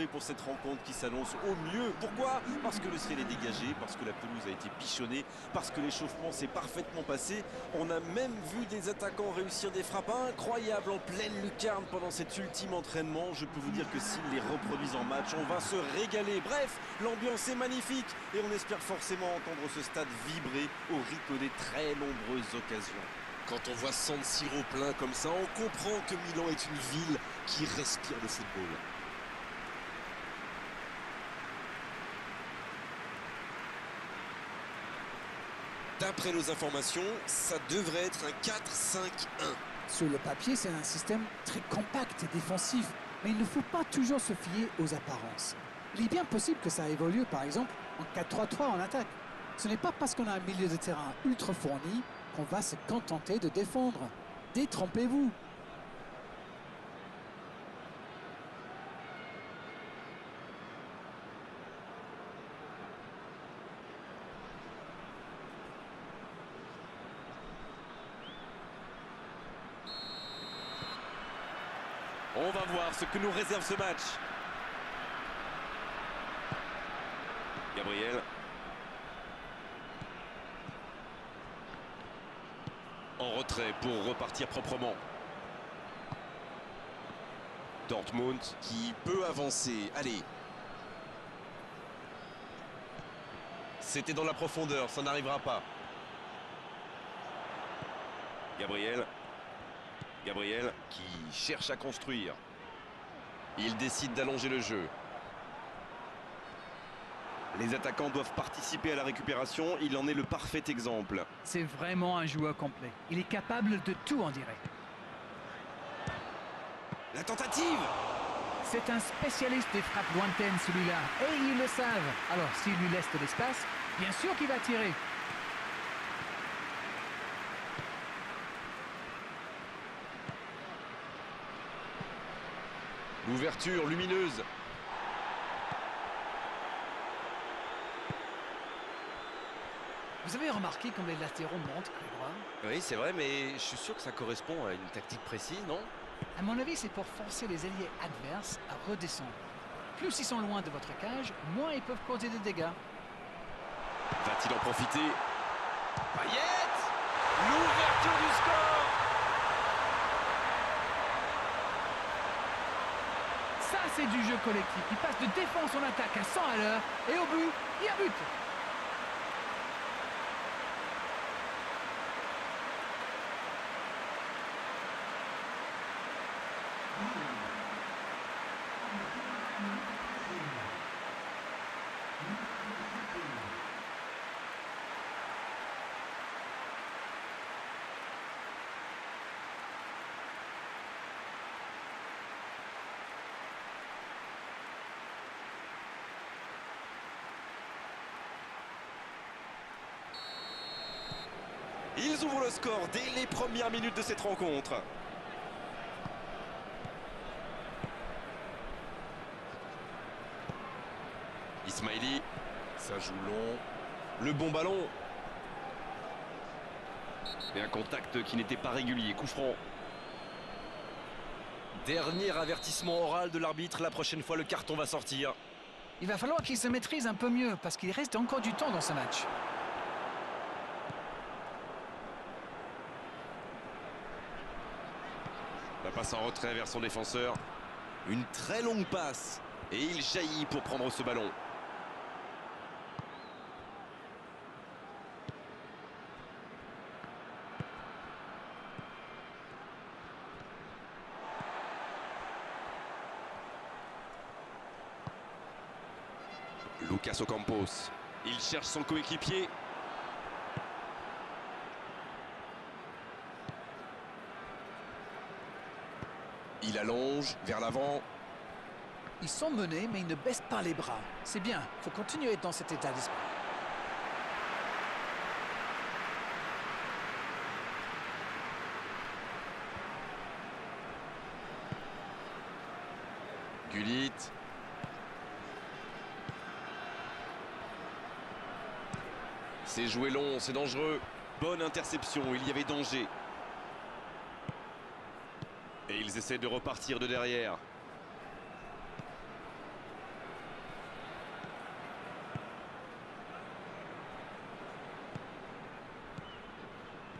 réservé pour cette rencontre qui s'annonce au mieux. Pourquoi? Parce que le ciel est dégagé, parce que la pelouse a été bichonnée, parce que l'échauffement s'est parfaitement passé. On a même vu des attaquants réussir des frappes incroyables en pleine lucarne pendant cet ultime entraînement. Je peux vous dire que s'ils les reproduisent en match, on va se régaler. Bref, l'ambiance est magnifique et on espère forcément entendre ce stade vibrer au rythme des très nombreuses occasions. Quand on voit San Siro plein comme ça, on comprend que Milan est une ville qui respire le football. D'après nos informations, ça devrait être un 4-5-1. Sur le papier, c'est un système très compact et défensif, mais il ne faut pas toujours se fier aux apparences. Il est bien possible que ça évolue, par exemple, en 4-3-3 en attaque. Ce n'est pas parce qu'on a un milieu de terrain ultra fourni qu'on va se contenter de défendre. Détrompez-vous. On va voir ce que nous réserve ce match. Gabriel. En retrait pour repartir proprement. Dortmund qui peut avancer. Allez. C'était dans la profondeur, ça n'arrivera pas. Gabriel. Gabriel qui cherche à construire. Il décide d'allonger le jeu. Les attaquants doivent participer à la récupération, il en est le parfait exemple. C'est vraiment un joueur complet. Il est capable de tout en direct. La tentative! C'est un spécialiste des frappes lointaines celui-là. Et ils le savent. Alors s'il lui laisse de l'espace, bien sûr qu'il va tirer. L'ouverture lumineuse. Vous avez remarqué comme les latéraux montent, Grégoire? Oui, c'est vrai, mais je suis sûr que ça correspond à une tactique précise, non? À mon avis, c'est pour forcer les alliés adverses à redescendre. Plus ils sont loin de votre cage, moins ils peuvent causer des dégâts. Va-t-il en profiter? Payet! L'ouverture du score! Ça, c'est du jeu collectif. Il passe de défense en attaque à 100 à l'heure. Et au but, il y a but. Ils ouvrent le score dès les premières minutes de cette rencontre. Ismaili, ça joue long. Le bon ballon. Et un contact qui n'était pas régulier, coup franc. Dernier avertissement oral de l'arbitre, la prochaine fois le carton va sortir. Il va falloir qu'il se maîtrise un peu mieux parce qu'il reste encore du temps dans ce match. La passe en retrait vers son défenseur. Une très longue passe. Et il jaillit pour prendre ce ballon. Lucas Ocampos. Il cherche son coéquipier. Il allonge vers l'avant. Ils sont menés, mais ils ne baissent pas les bras. C'est bien, il faut continuer dans cet état d'esprit. Gullit. C'est joué long, c'est dangereux. Bonne interception, il y avait danger. Et ils essaient de repartir de derrière.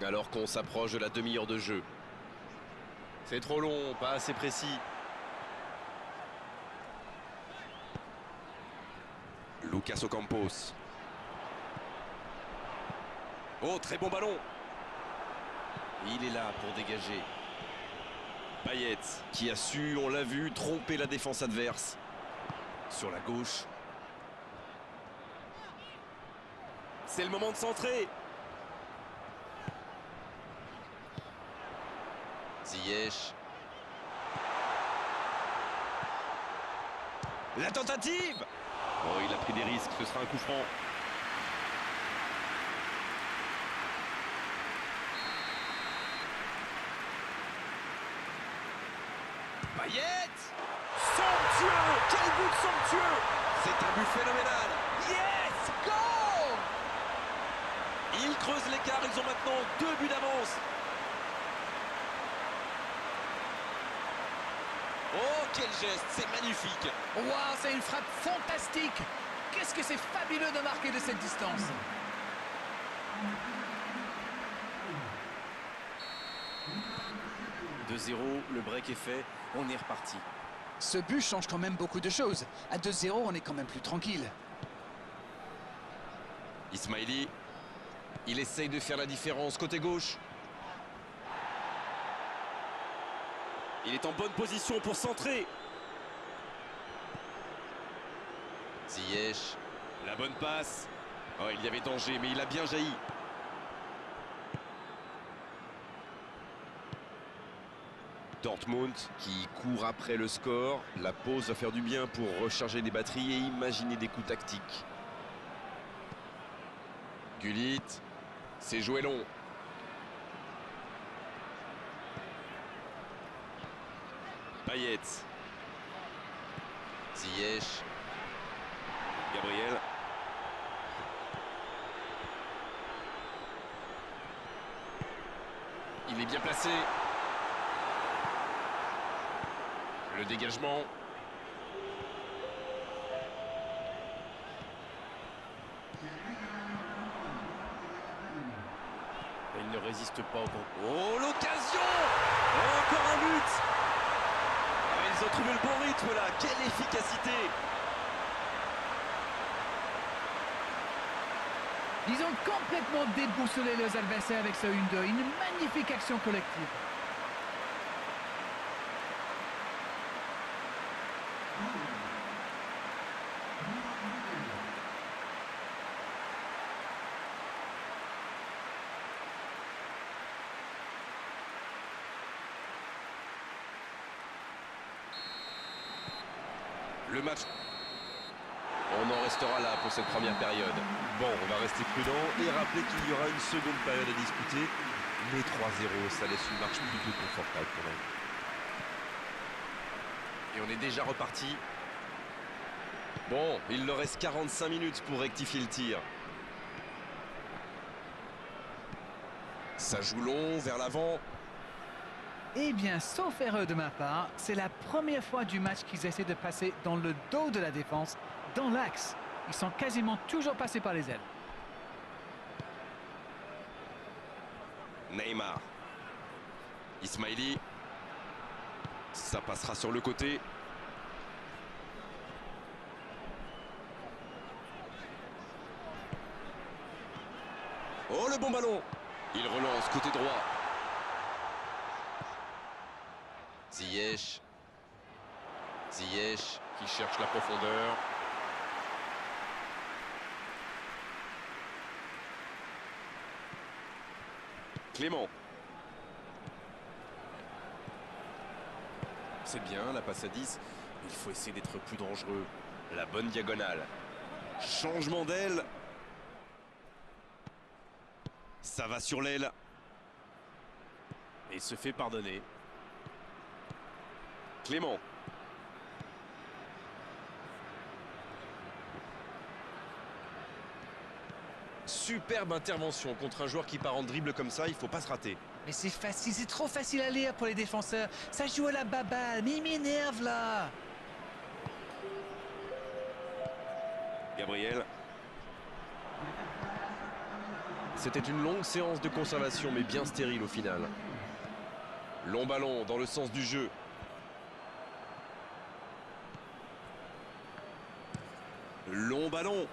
Alors qu'on s'approche de la demi-heure de jeu. C'est trop long, pas assez précis. Lucas Ocampos. Oh, très bon ballon. Il est là pour dégager. Payet, qui a su, on l'a vu, tromper la défense adverse. Sur la gauche. C'est le moment de centrer. Ziyech. La tentative. Oh, il a pris des risques, ce sera un coup franc. Payet. Somptueux. Quel but somptueux. C'est un but phénoménal. Yes, goal. Ils creusent l'écart, ils ont maintenant 2 buts d'avance. Oh, quel geste, c'est magnifique. Waouh, c'est une frappe fantastique. Qu'est-ce que c'est fabuleux de marquer de cette distance. « 2-0, le break est fait, on est reparti. » Ce but change quand même beaucoup de choses. À 2-0, on est quand même plus tranquille. Ismaili, il essaye de faire la différence côté gauche. Il est en bonne position pour centrer. Ziyech, la bonne passe. Oh, il y avait danger, mais il a bien jailli. Dortmund qui court après le score. La pause va faire du bien pour recharger les batteries et imaginer des coups tactiques. Gullit, c'est joué long. Payet. Ziyech. Gabriel. Il est bien placé. Le dégagement. Il ne résiste pas au contre. Oh, l'occasion! Encore un but! Ah, ils ont trouvé le bon rythme là. Quelle efficacité! Ils ont complètement déboussolé leurs adversaires avec ce 1-2. Une magnifique action collective. Le match. On en restera là pour cette première période. Bon, on va rester prudent et rappeler qu'il y aura une seconde période à disputer. Mais 3-0, ça laisse une marche plutôt confortable quand même. Et on est déjà reparti. Bon, il leur reste 45 minutes pour rectifier le tir. Ça joue long, vers l'avant. Eh bien, sauf erreur de ma part, c'est la première fois du match qu'ils essaient de passer dans le dos de la défense, dans l'axe. Ils sont quasiment toujours passés par les ailes. Neymar. Ismaili. Ça passera sur le côté. Oh, le bon ballon. Il relance côté droit. Ziyech. Ziyech qui cherche la profondeur. Clément. C'est bien, la passe à 10. Il faut essayer d'être plus dangereux. La bonne diagonale. Changement d'aile. Ça va sur l'aile. Et se fait pardonner. Clément. Superbe intervention contre un joueur qui part en dribble comme ça, il faut pas se rater. Mais c'est facile, c'est trop facile à lire pour les défenseurs. Ça joue à la baballe, mais il m'énerve là. Gabriel. C'était une longue séance de conservation, mais bien stérile au final. Long ballon dans le sens du jeu. Long ballon.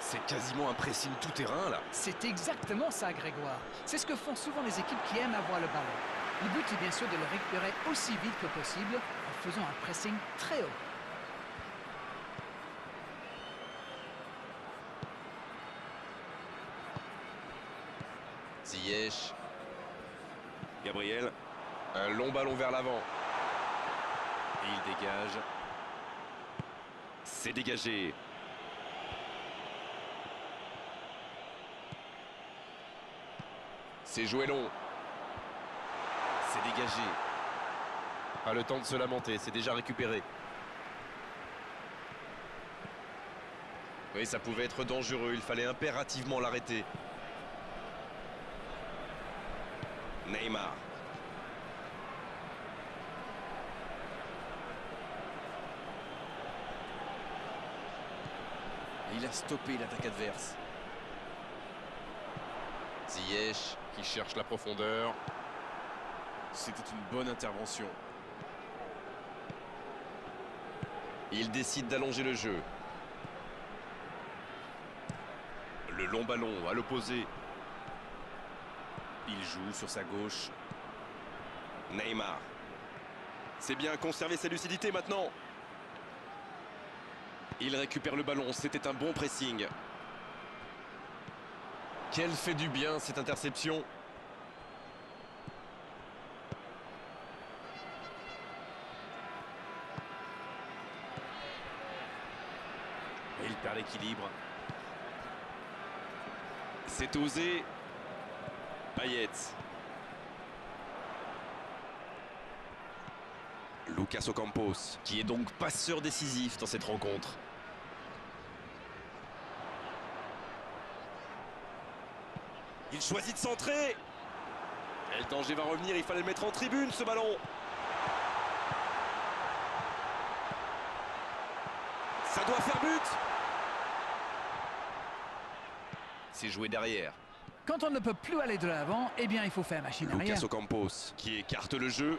C'est quasiment un pressing tout terrain là. C'est exactement ça, Grégoire. C'est ce que font souvent les équipes qui aiment avoir le ballon. Le but est bien sûr de le récupérer aussi vite que possible en faisant un pressing très haut. Ziyech. Gabriel. Un long ballon vers l'avant. Et il dégage. C'est dégagé. C'est joué long. C'est dégagé. Pas le temps de se lamenter, c'est déjà récupéré. Oui, ça pouvait être dangereux, il fallait impérativement l'arrêter. Neymar. Il a stoppé l'attaque adverse. Ziyech qui cherche la profondeur. C'était une bonne intervention. Il décide d'allonger le jeu. Le long ballon à l'opposé. Il joue sur sa gauche. Neymar. C'est bien, conserver sa lucidité maintenant. Il récupère le ballon, c'était un bon pressing. Quelle fait du bien cette interception. Et il perd l'équilibre. C'est osé. Payet. Lucas Ocampos, qui est donc passeur décisif dans cette rencontre. Il choisit de centrer. Et le danger va revenir, il fallait le mettre en tribune ce ballon. Ça doit faire but. C'est joué derrière. Quand on ne peut plus aller de l'avant, eh bien il faut faire machine arrière. Lucas Ocampos qui écarte le jeu.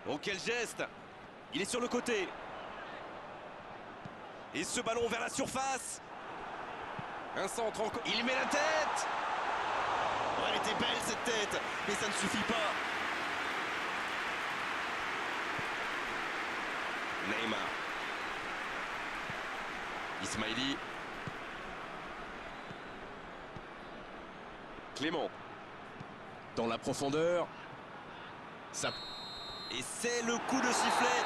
Oh quel geste. Il est sur le côté. Et ce ballon vers la surface. Un centre encore. Il met la tête. Oh, elle était belle cette tête. Mais ça ne suffit pas. Neymar. Ismaili. Clément. Dans la profondeur. Ça... Et c'est le coup de sifflet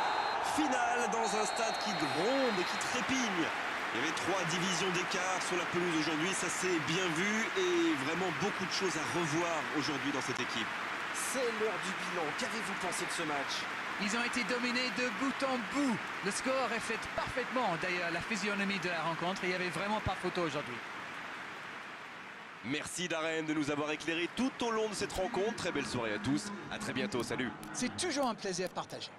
final dans un stade qui gronde et qui trépigne. Il y avait 3 divisions d'écart sur la pelouse aujourd'hui, ça s'est bien vu et vraiment beaucoup de choses à revoir aujourd'hui dans cette équipe. C'est l'heure du bilan, qu'avez-vous pensé de ce match? Ils ont été dominés de bout en bout. Le score reflète parfaitement d'ailleurs la physionomie de la rencontre et il n'y avait vraiment pas photo aujourd'hui. Merci Darren de nous avoir éclairé tout au long de cette rencontre. Très belle soirée à tous, à très bientôt, salut. C'est toujours un plaisir partagé.